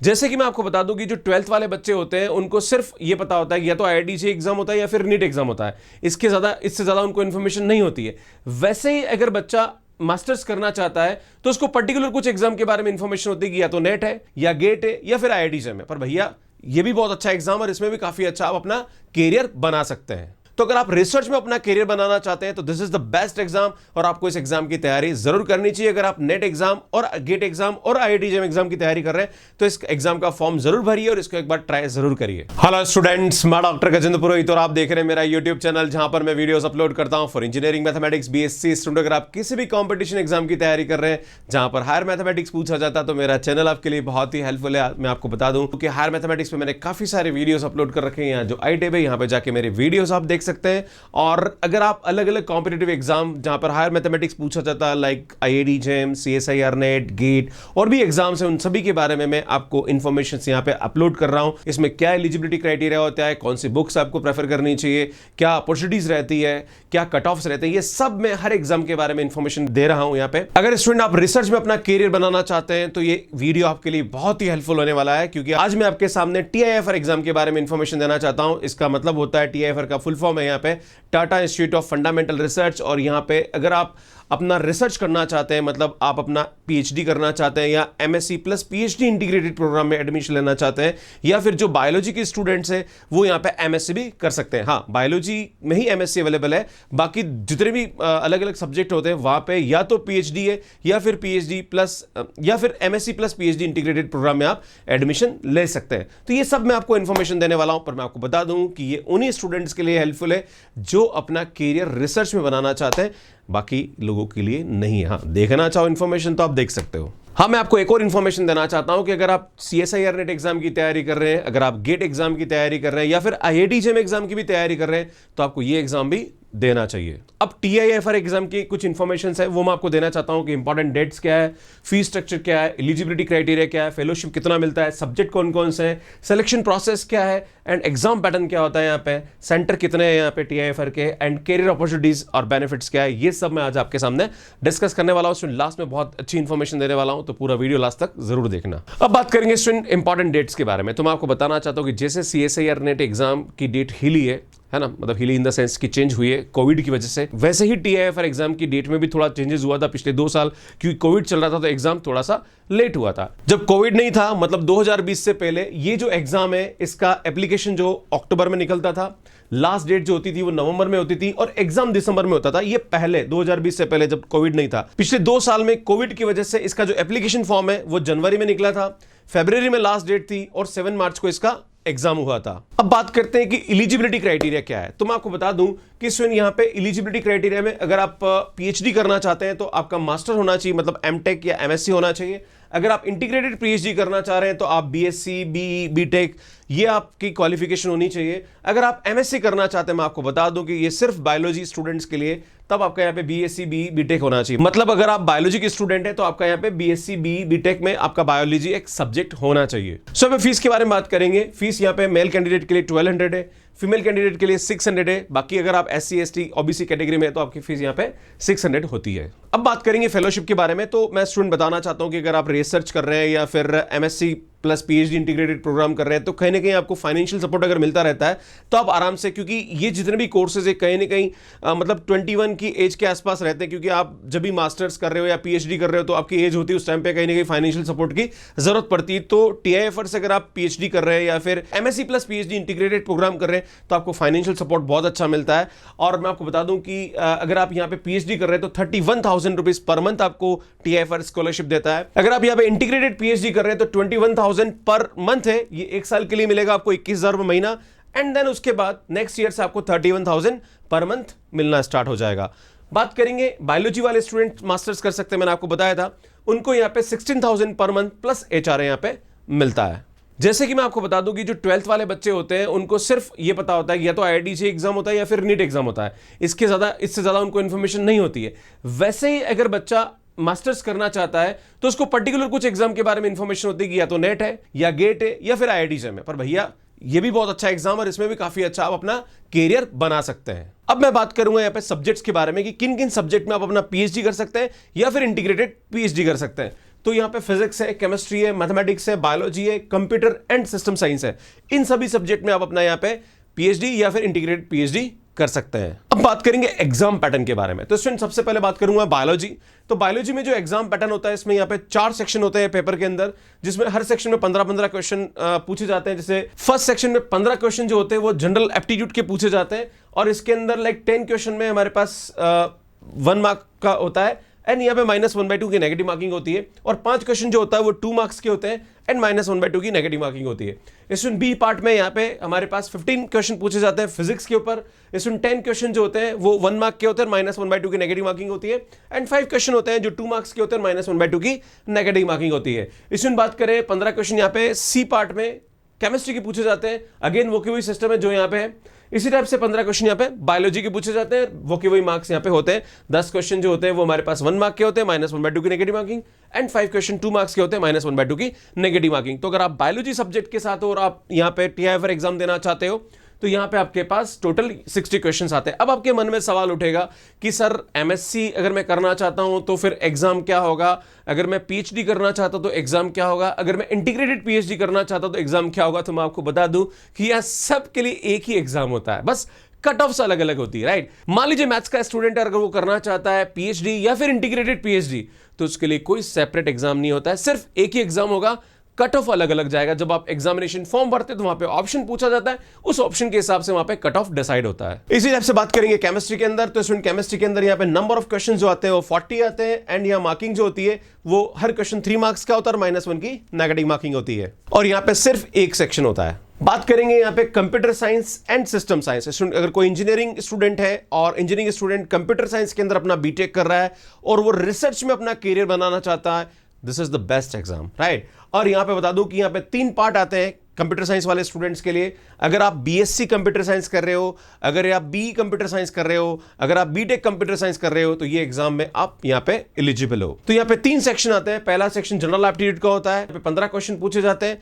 जैसे कि मैं आपको बता दूं कि जो 12th वाले बच्चे होते हैं उनको सिर्फ ये पता होता है कि या तो आईआईटी से एग्जाम होता है या फिर नीट एग्जाम होता है। इससे ज्यादा उनको इन्फॉर्मेशन नहीं होती है। वैसे ही अगर बच्चा मास्टर्स करना चाहता है तो उसको पर्टिकुलर कुछ एग्जाम के बारे में इंफॉर्मेशन होती है कि या तो नेट है या गेट है या फिर आईआईटी है। पर भैया ये भी बहुत अच्छा एग्जाम और इसमें भी काफी अच्छा आप अपना कैरियर बना सकते हैं। तो अगर आप रिसर्च में अपना कैरियर बनाना चाहते हैं तो this is the best exam और आपको इस एग्जाम की तैयारी जरूर करनी चाहिए। अगर आप नेट एग्जाम और गेट एग्जाम और आईआईटी जेईई एग्जाम की तैयारी कर रहे हैं तो इस एग्जाम का फॉर्म जरूर भरिए और इसको एक बार ट्राई जरूर करिए। हेलो स्टूडेंट्स, मैं डॉक्टर गजेंद्र पुरोहित और आप देख रहे हैं मेरा यूट्यूब चैनल जहां पर मैं वीडियोस अपलोड करता हूं for engineering mathematics BSc student. अगर आप किसी भी कॉम्पिटिशन एग्जाम की तैयारी कर रहे हैं जहां पर हायर मैथमेटिक्स पूछा जाता है तो मेरा चैनल आपके लिए बहुत ही हेल्पफुल है। मैं आपको बता दूं कि हायर मैथमेटिक्स में मैंने काफी सारे वीडियोस अपलोड कर रखे हैं। यहाँ जो आई टैब है यहाँ पे जाके मेरे वीडियोस आप देख सकते हैं। और अगर आप अलग अलग कॉम्पिटिटिव एग्जाम जहां पर हायर मैथमेटिक्स पूछा जाता है like IIT JEE CSIR NET GATE और भी एग्जाम्स हैं उन सभी के बारे में मैं आपको इन्फॉर्मेशन यहां पे अपलोड कर रहा हूं। इसमें क्या एलिजिबिलिटी क्राइटेरिया होता है, कौन सी बुक्स आपको प्रेफर करनी चाहिए, क्या अपॉर्चुनिटीज रहती है, क्या कट ऑफ्स रहते हैं, ये सब मैं हर एग्जाम के बारे में इंफॉर्मेशन दे रहा हूं यहाँ पे। अगर स्टूडेंट आप रिसर्च में अपना कैरियर बनाना चाहते हैं तो ये वीडियो आपके लिए बहुत ही हेल्पफुल होने वाला है क्योंकि आज मैं आपके सामने टीआईएफआर एग्जाम के बारे में इंफॉर्मेशन देना चाहता हूं। इसका मतलब होता है टीआईएफआर का फुल फॉर्म है यहाँ पे Tata institute of fundamental research. और यहाँ पे अगर आप अपना रिसर्च करना चाहते हैं मतलब आप अपना पीएचडी करना चाहते हैं या MSc plus PhD integrated program में एडमिशन लेना चाहते हैं या फिर जो बायोलॉजी के स्टूडेंट्स हैं वो यहाँ पे एमएससी भी कर सकते हैं। हाँ, बायोलॉजी में ही एमएससी अवेलेबल है, बाकी जितने भी अलग अलग सब्जेक्ट होते हैं वहां पे या तो पीएचडी है या फिर पीएचडी प्लस या फिर MSc plus PhD integrated program में आप एडमिशन ले सकते हैं। तो ये सब मैं आपको इंफॉर्मेशन देने वाला हूं। पर मैं आपको बता दूं कि ये उन्हीं स्टूडेंट्स के लिए हेल्पफुल है जो अपना कैरियर रिसर्च में बनाना चाहते हैं, बाकी लोगों के लिए नहीं है। हाँ, देखना चाहो इंफॉर्मेशन तो आप देख सकते हो। हाँ, मैं आपको एक और इन्फॉर्मेशन देना चाहता हूं कि अगर आप सीएसआईआर नेट एग्जाम की तैयारी कर रहे हैं, अगर आप गेट एग्जाम की तैयारी कर रहे हैं या फिर आईआईटी जेईई एग्जाम की भी तैयारी कर रहे हैं तो आपको ये एग्जाम भी देना चाहिए। अब टीआईएफआर एग्जाम की कुछ इंफॉर्मेशन है वो मैं आपको देना चाहता हूं कि इंपॉर्टेंट डेट्स क्या है, फीस स्ट्रक्चर क्या है, एलिजिबिलिटी क्राइटेरिया क्या है, फेलोशिप कितना मिलता है, सब्जेक्ट कौन कौन से हैं, सिलेक्शन प्रोसेस क्या है एंड एग्जाम पैटर्न क्या होता है, यहाँ पे सेंटर कितने हैं यहाँ पे टीआईएफआर के एंड कैरियर अपॉर्चुनिटीज और बेनिफिट्स क्या है, ये सब मैं आज आपके सामने डिस्कस करने वाला हूं। लास्ट में बहुत अच्छी इंफॉर्मेशन देने वाला हूं तो पूरा वीडियो लास्ट तक जरूर देखना। अब बात करेंगे स्टूडेंट इंपॉर्टेंट डेट्स के बारे में। तो मैं आपको बताना चाहता हूं कि जैसे सीएसआईआर नेट एग्जाम की डेट हिली है ना, मतलब हिली इन द सेंस की चेंज हुई है कोविड की वजह से, वैसे ही टीआईएफआर एग्जाम की डेट में भी थोड़ा चेंजेस हुआ था पिछले 2 साल क्योंकि कोविड चल रहा था तो एग्जाम थोड़ा सा लेट हुआ था। जब कोविड नहीं था मतलब 2020 से पहले ये जो एग्जाम है इसका एप्लीकेशन जो अक्टूबर में निकलता था, लास्ट डेट जो होती थी वो नवंबर में होती थी और एग्जाम दिसंबर में होता था। ये पहले 2020 से पहले जब कोविड नहीं था। पिछले 2 साल में कोविड की वजह से इसका जो एप्लीकेशन फॉर्म है वो जनवरी में निकला था, फरवरी में लास्ट डेट थी और 7 मार्च को इसका एग्जाम हुआ था। अब बात करते हैं कि एलिजिबिलिटी क्राइटेरिया क्या है। तो मैं आपको बता दूं कि स्टूडेंट यहाँ पे एलिजिबिलिटी क्राइटेरिया में अगर आप पीएचडी करना चाहते हैं तो आपका मास्टर होना चाहिए, मतलब एमटेक या एमएससी होना चाहिए। अगर आप इंटीग्रेटेड पीएचडी करना चाह रहे हैं तो आप बीएससी बीटेक ये आपकी क्वालिफिकेशन होनी चाहिए। अगर आप एमएससी करना चाहते हैं मैं आपको बता दूं कि ये सिर्फ बायोलॉजी स्टूडेंट्स के लिए, तब आपका यहाँ पे बीएससी बीटेक होना चाहिए। मतलब अगर आप बायोलॉजी के स्टूडेंट हैं तो आपका यहाँ पे बीएससी बीटेक में आपका बायोलॉजी एक सब्जेक्ट होना चाहिए। सो अब फीस के बारे में बात करेंगे। फीस यहाँ पे मेल कैंडिडेट के लिए 1200 है, फीमेल कैंडिडेट के लिए 600 है। बाकी अगर आप एससी एसटी ओबीसी कैटेगरी में है तो आपकी फीस यहाँ पे 600 होती है। अब बात करेंगे फेलोशिप के बारे में। तो मैं स्टूडेंट बताना चाहता हूं कि अगर आप रिसर्च कर रहे हैं या फिर MSc plus PhD integrated program कर रहे हैं तो कहीं ना कहीं आपको फाइनेंशियल सपोर्ट अगर मिलता रहता है तो आप आराम से, क्योंकि ये जितने भी कोर्सेज है कहीं ना कहीं मतलब 21 की एज के आसपास रहते हैं, क्योंकि आप जब भी मास्टर्स कर रहे हो या पीएचडी कर रहे हो तो आपकी एज होती है उस टाइम पे कहीं ना कहीं फाइनेंशियल सपोर्ट की जरूरत पड़ती है। तो टीआईएफआर से अगर आप पीएचडी कर रहे हैं या फिर MSc plus PhD integrated program कर रहे हैं तो आपको फाइनेंशियल सपोर्ट बहुत अच्छा मिलता है। और मैं आपको बता दूं कि अगर आप यहाँ पे पीएचडी कर रहे हैं तो 31,000 रुपीज पर मंथ आपको टीआईएफआर स्कॉलरशिप देता है। अगर आप यहाँ पे इंटीग्रेटेड पीएचडी कर रहे हैं तो 21,000 पर मंथ है, ये 1 साल के लिए मिलेगा आपको 21,000 रुपए महीना। एंड देन उसके बाद नेक्स्ट ईयर से आपको 31,000 पर मंथ मिलना स्टार्ट हो जाएगा। बात करेंगे बायोलॉजी वाले स्टूडेंट मास्टर्स कर सकते हैं, मैंने आपको बताया था, उनको यहाँ पे 16,000 पर मंथ प्लस एचआरए यहाँ पे मिलता है। जैसे कि मैं आपको बता दूं कि जो 12th वाले बच्चे होते हैं उनको सिर्फ ये पता होता है कि या तो आईआईटी से एग्जाम होता है या फिर नीट एग्जाम होता है। इससे ज्यादा उनको इंफॉर्मेशन नहीं होती है। वैसे ही अगर बच्चा मास्टर्स करना चाहता है तो उसको पर्टिकुलर कुछ एग्जाम के बारे में इंफॉर्मेशन होती है कि या तो नेट है या गेट है या फिर आईआईटी जेईई है। पर भैया ये भी बहुत अच्छा एग्जाम और इसमें भी काफी अच्छा आप अपना कैरियर बना सकते हैं। अब मैं बात करूंगा यहाँ पे सब्जेक्ट्स के बारे में कि किन किन सब्जेक्ट में आप अपना पीएचडी कर सकते हैं या फिर इंटीग्रेटेड पीएचडी कर सकते हैं। तो यहाँ पे फिजिक्स है, केमिस्ट्री है, मैथमेटिक्स है, बायोलॉजी है, कंप्यूटर एंड सिस्टम साइंस है। इन सभी सब्जेक्ट में आप अपना यहाँ पे पीएचडी या फिर इंटीग्रेटेड पीएचडी कर सकते हैं। अब बात करेंगे एग्जाम पैटर्न के बारे में। तो स्टूडेंट सबसे पहले बात करूंगा बायोलॉजी। तो बायोलॉजी में जो एग्जाम पैटर्न होता है, इसमें यहाँ पे 4 सेक्शन होते हैं पेपर के अंदर, जिसमें हर सेक्शन में 15-15 क्वेश्चन पूछे जाते हैं। जैसे फर्स्ट सेक्शन में 15 क्वेश्चन जो होते हैं वो जनरल एप्टीट्यूड के पूछे जाते हैं, और इसके अंदर लाइक 10 क्वेश्चन में हमारे पास 1 मार्क का होता है, एंड यहाँ पे -1/2 की नेगेटिव मार्किंग होती है, और 5 क्वेश्चन जो होता है वो 2 मार्क्स के होते हैं एंड -1/2 की नेगेटिव मार्किंग होती है। इसमें बी पार्ट में यहाँ पे हमारे पास 15 क्वेश्चन पूछे जाते हैं फिजिक्स के ऊपर। इसमें 10 क्वेश्चन जो होते हैं वो 1 मार्क के होते हैं, -1/2 की नेगेटिव मार्किंग होती है, एंड 5 क्वेश्चन होते हैं जो 2 मार्क्स के होते हैं, -1/2 की नेगेटिव मार्किंग होती है। इसमें बात करें 15 क्वेश्चन यहाँ पे सी पार्ट में केमिस्ट्री के पूछे जाते हैं, अगेन वो की वही सिस्टम है जो यहाँ पे है। इसी टाइप से 15 क्वेश्चन यहाँ पे बायोलॉजी के पूछे जाते हैं, वो के वही मार्क्स यहाँ पे होते हैं। 10 क्वेश्चन जो होते हैं वो हमारे पास 1 मार्क के होते हैं, -1/2 की negative marking, and 5 question 2 marks के होते हैं, -1/2 की नेगेटिव मार्किंग। तो अगर आप बायोलॉजी सब्जेक्ट के साथ हो और आप यहाँ पे TIFR एग्जाम देना चाहते हो, तो यहाँ पे आपके पास टोटल 60 क्वेश्चंस आते हैं। अब आपके मन में सवाल उठेगा कि सर MSc अगर मैं करना चाहता हूं तो फिर एग्जाम क्या होगा, अगर मैं PhD करना चाहता तो एग्जाम क्या होगा, अगर मैं इंटीग्रेटेड PhD करना चाहता तो एग्जाम क्या होगा। तो मैं आपको बता दूं कि यह सब के लिए एक ही एग्जाम होता है, बस कट ऑफ अलग अलग होती है, राइट। मान लीजिए मैथ्स का स्टूडेंट अगर वो करना चाहता है PhD या फिर इंटीग्रेटेड PhD, तो उसके लिए कोई सेपरेट एग्जाम नहीं होता है, सिर्फ एक ही एग्जाम होगा। कट ऑफ अलग अलग जाएगा। जब आप एग्जामिनेशन फॉर्म भरते हैं तो वहां पे ऑप्शन पूछा जाता है, उस ऑप्शन के हिसाब से वहां पे कट ऑफ डिसाइड होता है। इसी टाइप से बात करेंगे केमिस्ट्री के अंदर। तो स्टूडेंट केमिस्ट्री के अंदर यहाँ पे नंबर ऑफ क्वेश्चन जो आते हैं वो 40 आते हैं, एंड यहाँ मार्किंग जो होती है वो हर क्वेश्चन 3 मार्क्स का होता है और -1 की नेगेटिव मार्किंग होती है, और यहाँ पे सिर्फ एक सेक्शन होता है। बात करेंगे यहाँ पे computer science and system science. अगर कोई इंजीनियरिंग स्टूडेंट है और इंजीनियरिंग स्टूडेंट कंप्यूटर साइंस के अंदर अपना बीटेक कर रहा है और वो रिसर्च में अपना करियर बनाना चाहता है, this is the best exam, right. और यहां पे बता दूं कि यहां पे 3 पार्ट आते हैं कंप्यूटर साइंस वाले स्टूडेंट्स के लिए। अगर आप BSc कंप्यूटर साइंस कर रहे हो, अगर आप BE कंप्यूटर साइंस कर रहे हो, अगर आप BTech कंप्यूटर साइंस कर रहे हो, तो ये एग्जाम में आप यहां पे एलिजिबल हो। तो यहां पे 3 सेक्शन आते हैं। पहला सेक्शन जनरल एप्टीट्यूड का होता है, 15 क्वेश्चन पूछे जाते हैं,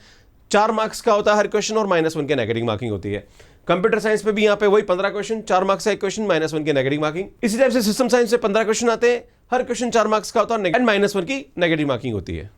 4 मार्क्स का होता है हर क्वेश्चन, और -1 की नेगेटिव मार्किंग होती है। कंप्यूटर साइंस पे भी यहाँ पे वही 15 क्वेश्चन, 4 मार्क्स का एक क्वेश्चन, -1 की नेगेटिव मार्किंग। इसी टाइप से सिस्टम साइंस से 15 क्वेश्चन आते हैं, हर क्वेश्चन 4 मार्क्स का होता है एंड -1 की नेगेटिव मार्किंग होती है।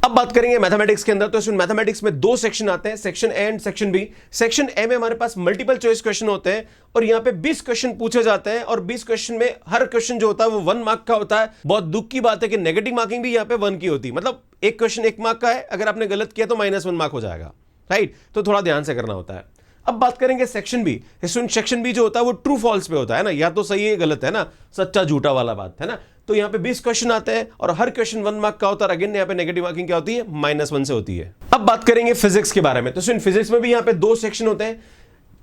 अब बात करेंगे मैथमेटिक्स के अंदर। तो इसमें मैथमेटिक्स में 2 सेक्शन आते हैं, section A and section B. Section A में हमारे पास मल्टीपल चॉइस क्वेश्चन होते हैं, और यहाँ पे 20 क्वेश्चन पूछे जाते हैं, और 20 क्वेश्चन में हर क्वेश्चन जो होता है वो 1 मार्क का होता है। बहुत दुख की बात है कि नेगेटिव मार्किंग भी यहाँ पे 1 की होती है, मतलब एक क्वेश्चन 1 मार्क का है, अगर आपने गलत किया तो -1 मार्क हो जाएगा, राइट। तो थोड़ा ध्यान से करना होता है। अब बात करेंगे सेक्शन बी। सेक्शन बी जो होता है वो ट्रू फॉल्स पे होता है ना, या तो सही है गलत है ना, सच्चा झूठा वाला बात है ना। तो यहाँ पे 20 क्वेश्चन आते हैं और हर क्वेश्चन 1 मार्क का होता है, अगेन यहाँ पे नेगेटिव मार्किंग क्या होती है, -1 से होती है। अब बात करेंगे फिजिक्स के बारे में। तो फिजिक्स में भी यहाँ पे 2 सेक्शन होते हैं।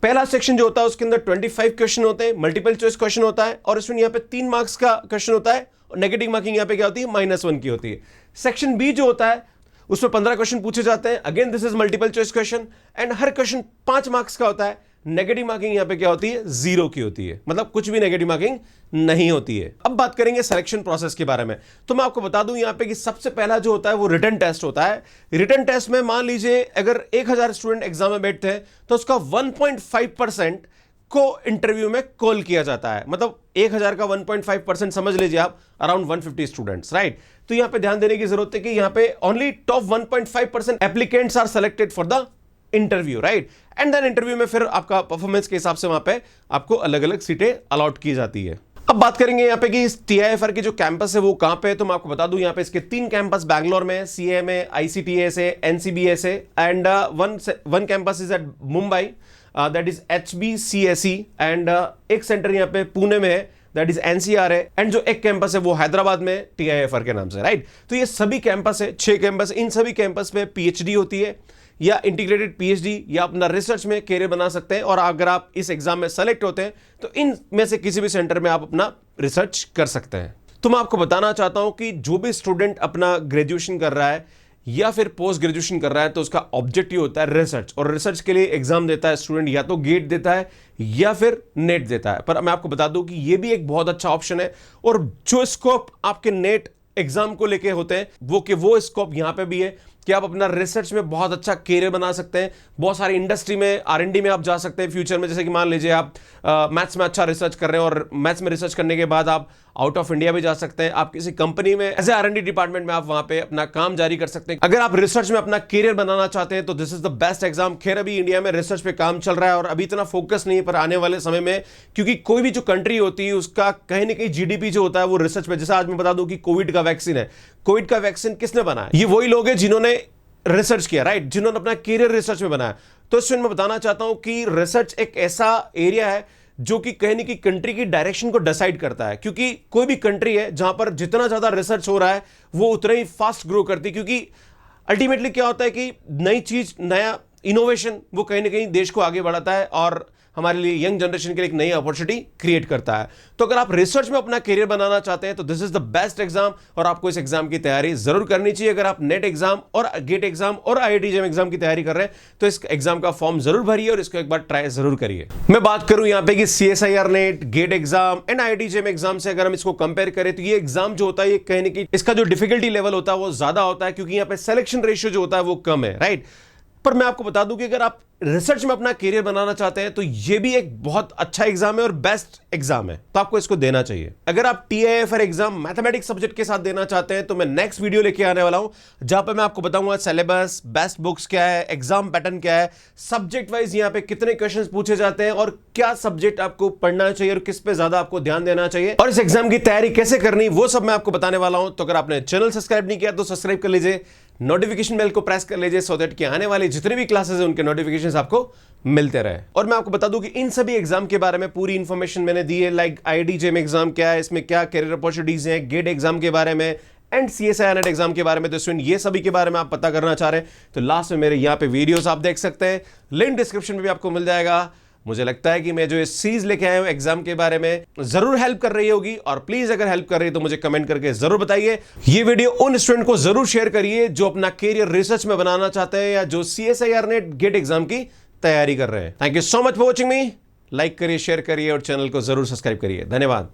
पहला सेक्शन जो होता है उसके अंदर 25 क्वेश्चन होते हैं, मल्टीपल चॉइस क्वेश्चन होता है, और इसमें यहाँ पे 3 मार्क्स का क्वेश्चन होता है, और नेगेटिव मार्किंग यहाँ पे क्या होती है, -1 की होती है। सेक्शन बी जो होता है उसमें 15 क्वेश्चन पूछे जाते हैं, again this is multiple choice question, and her question 5 marks का होता है। नेगेटिव मार्किंग यहां पे क्या होती है, 0 की होती है, मतलब कुछ भी नेगेटिव मार्किंग नहीं होती है। अब बात करेंगे सिलेक्शन प्रोसेस के बारे में। तो मैं आपको बता दूं यहां पे कि सबसे पहला जो होता है वो रिटन टेस्ट होता है। रिटन टेस्ट में मान लीजिए अगर 1000 स्टूडेंट एग्जाम में बैठते हैं तो उसका 1.5% को इंटरव्यू में कॉल किया जाता है, मतलब 1000 का 1.5% समझ लीजिए आप, अराउंड 150 स्टूडेंट्स, राइट। तो यहां पे ध्यान देने की जरूरत है कि यहां पे only top 1.5% applicants are selected for the interview, right. And then interview में फिर आपका परफॉर्मेंस के हिसाब से वहां पे आपको अलग अलग सीटें अलॉट की जाती है। अब बात करेंगे यहाँ पे कि इस TIFR की जो कैंपस है वो कहां पे है। तो मैं आपको बता दूं यहाँ पे इसके 3 कैंपस बैंगलोर में, CA में, ICTS है, NCBS है, and one campus is at Mumbai, that is HBCSE, and एक सेंटर यहाँ पे पुणे में है, दैट इज NCR है, एंड जो एक कैंपस है वो हैदराबाद में TIFR के नाम से, राइट। तो ये सभी कैंपस है, 6 कैंपस। इन सभी कैंपस पे PhD होती है या इंटीग्रेटेड PhD या अपना रिसर्च में कैरियर बना सकते हैं, और अगर आप इस एग्जाम में सेलेक्ट होते हैं तो इन में से किसी भी सेंटर में आप अपना रिसर्च कर सकते हैं। तो मैं आपको बताना चाहता हूं कि जो भी स्टूडेंट अपना ग्रेजुएशन कर रहा है या फिर पोस्ट ग्रेजुएशन कर रहा है तो उसका ऑब्जेक्टिव होता है रिसर्च, और रिसर्च के लिए एग्जाम देता है स्टूडेंट, या तो गेट देता है या फिर नेट देता है। पर मैं आपको बता दूं कि ये भी एक बहुत अच्छा ऑप्शन है, और जो स्कोप आपके नेट एग्जाम को लेके होते हैं वो स्कोप यहां पे भी है कि आप अपना रिसर्च में बहुत अच्छा कैरियर बना सकते हैं। बहुत सारी इंडस्ट्री में, R&D में आप जा सकते हैं फ्यूचर में। जैसे कि मान लीजिए आप मैथ्स में अच्छा रिसर्च कर रहे हैं और मैथ्स में रिसर्च करने के बाद आप आउट ऑफ इंडिया भी जा सकते हैं, आप किसी कंपनी में एज ए R&D डिपार्टमेंट में आप वहां पे अपना काम जारी कर सकते हैं। अगर आप रिसर्च में अपना करियर बनाना चाहते हैं तो this is the best exam. खैर अभी इंडिया में रिसर्च पे काम चल रहा है और अभी इतना फोकस नहीं है, पर आने वाले समय में, क्योंकि कोई भी जो कंट्री होती है उसका कहीं ना कहीं GDP जो होता है वो रिसर्च पे, जैसे आज मैं बता दूं कि कोविड का वैक्सीन है, कोविड का वैक्सीन किसने बनाया? ये वही लोग हैं जिन्होंने रिसर्च किया, राइट, जिन्होंने अपना करियर रिसर्च में बनाया। तो इसमें मैं बताना चाहता हूं कि रिसर्च एक ऐसा एरिया है जो कि कहीं ना कहीं कंट्री की डायरेक्शन को डिसाइड करता है, क्योंकि कोई भी कंट्री है जहां पर जितना ज्यादा रिसर्च हो रहा है वो उतना ही फास्ट ग्रो करती है, क्योंकि अल्टीमेटली क्या होता है कि नई चीज, नया इनोवेशन वो कहीं ना कहीं देश को आगे बढ़ाता है और हमारे लिए, यंग जनरेशन के लिए एक नई अपॉर्चुनिटी क्रिएट करता है। तो अगर आप रिसर्च में अपना करियर बनाना चाहते हैं तो this is the best exam और आपको इस एग्जाम की तैयारी जरूर करनी चाहिए। अगर आप नेट एग्जाम और गेट एग्जाम और IIT JEM एग्जाम की तैयारी कर रहे हैं तो इस एग्जाम का फॉर्म जरूर भरिए और इसको एक बार ट्राई जरूर करिए। मैं बात करूं यहां पे कि CSIR NET, GATE exam and IIT JEM exam से अगर हम इसको कंपेयर करें तो ये एग्जाम जो होता है ये कहीं ना कहीं इसका जो डिफिकल्टी लेवल होता है वो ज्यादा होता है, क्योंकि यहां पे सिलेक्शन रेशियो जो होता है वो कम है, राइट। पर मैं आपको बता दूं कि अगर आप रिसर्च में अपना करियर बनाना चाहते हैं तो यह भी एक बहुत अच्छा एग्जाम है और बेस्ट एग्जाम है, तो आपको इसको देना चाहिए। अगर आप TIFR एग्जाम मैथमेटिक्स सब्जेक्ट के साथ देना चाहते हैं तो मैं नेक्स्ट वीडियो लेके आने वाला हूं जहां पर मैं आपको बताऊंगा सिलेबस, बेस्ट बुक्स क्या है, एग्जाम पैटर्न क्या है, सब्जेक्ट वाइज यहां पे कितने क्वेश्चंस पूछे जाते हैं और क्या सब्जेक्ट आपको पढ़ना चाहिए और किस पे ज्यादा आपको ध्यान देना चाहिए और इस एग्जाम की तैयारी कैसे करनी, वो सब मैं आपको बताने वाला हूं। तो अगर आपने चैनल सब्सक्राइब नहीं किया तो सब्सक्राइब कर लीजिए, नोटिफिकेशन बेल को प्रेस कर लीजिए सो दैट कि आने वाले जितने भी क्लासेस हैं उनके नोटिफिकेशंस आपको मिलते रहे। और मैं आपको बता दूं कि इन सभी एग्जाम के बारे में पूरी इंफॉर्मेशन मैंने दी है, लाइक IIT JEM एग्जाम क्या है, इसमें क्या करियर अपॉर्चुनिटीज हैं, गेट एग्जाम के बारे में एंड CSIR नेट एग्जाम के बारे में। तो स्टूडेंट ये सभी के बारे में आप पता करना चाह रहे हैं तो लास्ट में मेरे यहाँ पे वीडियोस आप देख सकते हैं, लिंक डिस्क्रिप्शन में भी आपको मिल जाएगा। मुझे लगता है कि मैं जो ये सीरीज लेके आया हूं एग्जाम के बारे में जरूर हेल्प कर रही होगी और प्लीज अगर हेल्प कर रही है तो मुझे कमेंट करके जरूर बताइए। ये वीडियो उन स्टूडेंट को जरूर शेयर करिए जो अपना करियर रिसर्च में बनाना चाहते हैं या जो CSIR नेट गेट एग्जाम की तैयारी कर रहे हैं। Thank you so much for watching me. Like करिए, शेयर करिए और चैनल को जरूर सब्सक्राइब करिए। धन्यवाद।